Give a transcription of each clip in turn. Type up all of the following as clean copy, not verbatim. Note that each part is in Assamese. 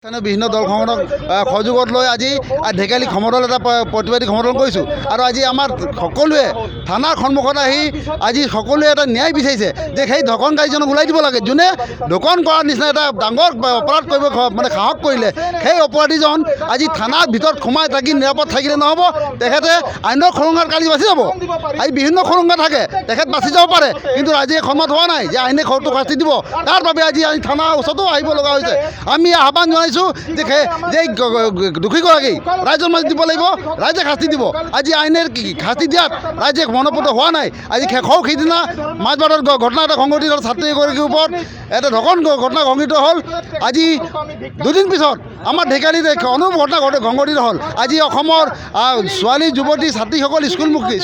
বিভিন্ন দলসমূহক সহযোগত লৈ আজি ঢেকালি সমদল এটা প্ৰতিবাদী সমদল কৰিছোঁ আৰু আজি আমাৰ সকলোৱে থানাৰ সন্মুখত আহি আজি সকলোৱে এটা ন্যায় বিচাৰিছে যে সেই ধকনকাৰীজনক ওলাই দিব লাগে, যোনে ধকন কৰাৰ নিচিনা এটা ডাঙৰ অপৰাধ কৰিব মানে সাহস কৰিলে। সেই অপৰাধীজন আজি থানাৰ ভিতৰত সোমাই থাকি নিৰাপদ থাকিলে নহ'ব, তেখেতে আইনৰ খৰঙাত কালি বাচি যাব। আজি বিভিন্ন খৰঙা থাকে, তেখেত বাচি যাব পাৰে, কিন্তু ৰাইজে সন্মত হোৱা নাই যে আইনে ঘৰটো শাস্তি দিব। তাৰ বাবে আজি থানাৰ ওচৰতো আহিব লগা হৈছে। আমি আহ্বান জনাইছোঁ যে দোষীগৰাকী ৰাইজৰ মাজত দিব লাগিব, ৰাইজে শাস্তি দিব। আজি আইনেৰ শাস্তি দিয়াত ৰাইজে মনোপুত হোৱা নাই। আজি শেষৰ সিদিনা মাজবাটত ঘটনা এটা সংঘটিত হ'ল, ছাত্ৰী এগৰাকীৰ ওপৰত এটা ধকন ঘটনা সংঘটিত হ'ল। আজি দুদিন পিছত আমাৰ ঢেকালিত অনুৰূপ ঘটনা সংঘটিত হ'ল। আজি অসমৰ ছোৱালী যুৱতী ছাত্ৰীসকল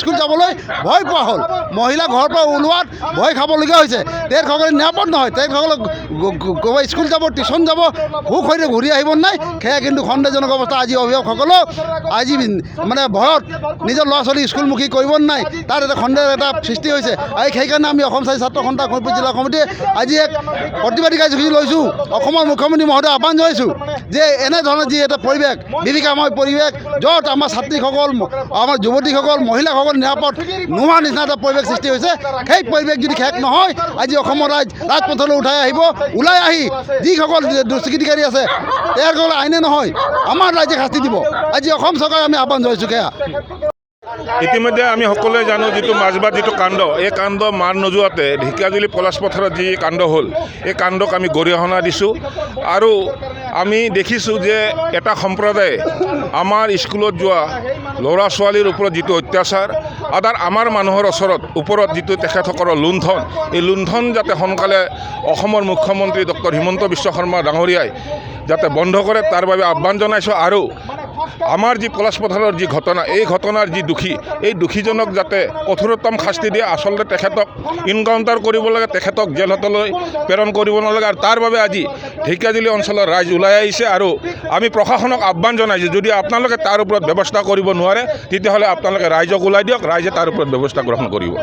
স্কুল যাবলৈ ভয় পোৱা হ'ল। মহিলা ঘৰৰ পৰা ওলোৱাত ভয় খাবলগীয়া হৈছে। তেখেতসকলে নিৰাপদ নহয়, তেখেতসকলক স্কুল যাব, টিউশ্যন যাব, সুখ হৈ ঘূৰি আহিব নাই, সেয়া কিন্তু সন্দেহজনক অৱস্থা। আজি অভিভাৱকসকলেও আজি মানে ভয়ত নিজৰ ল'ৰা ছোৱালী স্কুলমুখী কৰিব নাই, তাত এটা সন্দেহ এটা সৃষ্টি হৈছে। আৰু সেইকাৰণে আমি অসম স্থায়ী ছাত্ৰ সন্থা শোণিতপুৰ জিলা সমিতিয়ে আজি এক প্ৰতিবাদী কাৰ্যসূচী লৈছোঁ। অসমৰ মুখ্যমন্ত্ৰী মহোদয় আহ্বান জনাইছোঁ যে এনেধৰণৰ যি এটা পৰিৱেশ, বিভীষিকাময় পৰিৱেশ, য'ত আমাৰ ছাত্ৰীসকল, আমাৰ যুৱতীসকল, মহিলাসকল নিৰাপদ নোহোৱাৰ নিচিনা এটা পৰিৱেশ সৃষ্টি হৈছে, সেই পৰিৱেশ যদি শেষ নহয়, আজি অসমৰ ৰাজপথলৈ ওলাই আহি যিসকল দুষ্কৃতিকাৰী আছে তেওঁলোকৰ আইনে নহয়, আমাৰ ৰাইজে শাস্তি দিব। আজি অসম চৰকাৰে আমি আহ্বান জনাইছোঁ। সেয়া ইতিমধ্যে আমি সকলোৱে জানো যিটো মাজবাট যিটো কাণ্ড, এই কাণ্ড মাৰ নোযোৱাতে ঢেকীয়াজুলি পলাশ পথাৰত যি কাণ্ড হ'ল, এই কাণ্ডক আমি গৰিহণা দিছোঁ। আৰু আমি দেখিছোঁ যে এটা সম্প্ৰদায়ে আমাৰ স্কুলত যোৱা ল'ৰা ছোৱালীৰ ওপৰত যিটো অত্যাচাৰ, আমাৰ মানুহৰ ওপৰত যিটো তেখেতসকলৰ লুণ্ঠন, এই লুণ্ঠন যাতে সোনকালে অসমৰ মুখ্যমন্ত্ৰী ডক্টৰ হিমন্ত বিশ্ব শৰ্মা ডাঙৰীয়াই যাতে বন্ধ কৰে, তাৰ বাবে আহ্বান জনাইছোঁ। আৰু আমাৰ যি পলাশ পথাৰৰ যি ঘটনা, এই ঘটনাৰ যি দোষী, এই দোষীজনক যাতে কঠোৰতম শাস্তি দিয়ে। আচলতে তেখেতক ইনকাউণ্টাৰ কৰিব লাগে, তেখেতক জেলহাটলৈ প্ৰেৰণ কৰিব নালাগে। আৰু তাৰ বাবে আজি ঢেকীয়াজুলি অঞ্চলৰ ৰাইজ ওলাই আহিছে। আৰু আমি প্ৰশাসনক আহ্বান জনাইছোঁ, যদি আপোনালোকে তাৰ ওপৰত ব্যৱস্থা কৰিব নোৱাৰে, তেতিয়াহ'লে আপোনালোকে ৰাইজক ওলাই দিয়ক, ৰাইজে তাৰ ওপৰত ব্যৱস্থা গ্ৰহণ কৰিব।